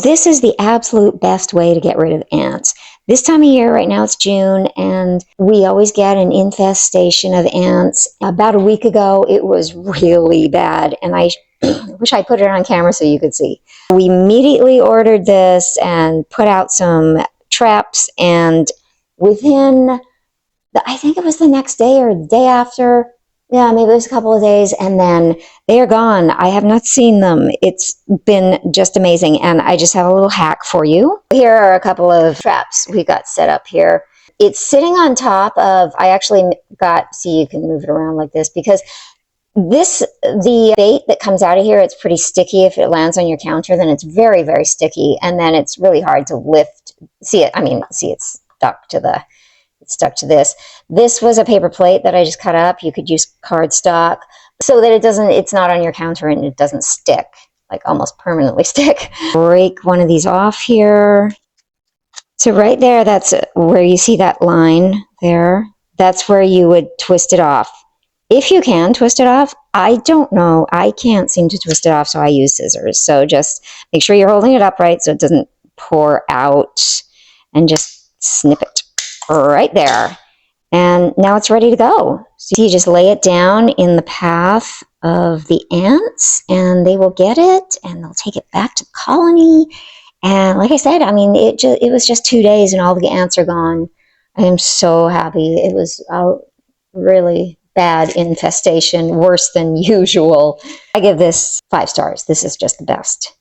This is the absolute best way to get rid of ants. This time of year, right now it's June, and we always get an infestation of ants. About a week ago, it was really bad, and I wish I put it on camera so you could see. We immediately ordered this and put out some traps, and within, I think it was the next day or the day after, yeah, maybe it was a couple of days, and then they are gone. I have not seen them. It's been just amazing, and I just have a little hack for you. Here are a couple of traps we got set up here. It's sitting on top of, I actually got, see, you can move it around like this, because the bait that comes out of here, it's pretty sticky. If it lands on your counter, then it's very, very sticky, and then it's really hard to lift. See it? I mean, see, it's stuck to this. This was a paper plate that I just cut up. You could use cardstock so that it's not on your counter and it doesn't stick, like almost permanently stick. Break one of these off here. So right there, that's where you see that line there. That's where you would twist it off. If you can twist it off, I don't know. I can't seem to twist it off, so I use scissors. So just make sure you're holding it upright so it doesn't pour out, and just snip it right there. And now it's ready to go. So you just lay it down in the path of the ants, and they will get it, and they'll take it back to the colony. And like I said, I mean, it was just 2 days, and all the ants are gone. I am so happy. It was a really bad infestation, worse than usual. I give this 5 stars. This is just the best.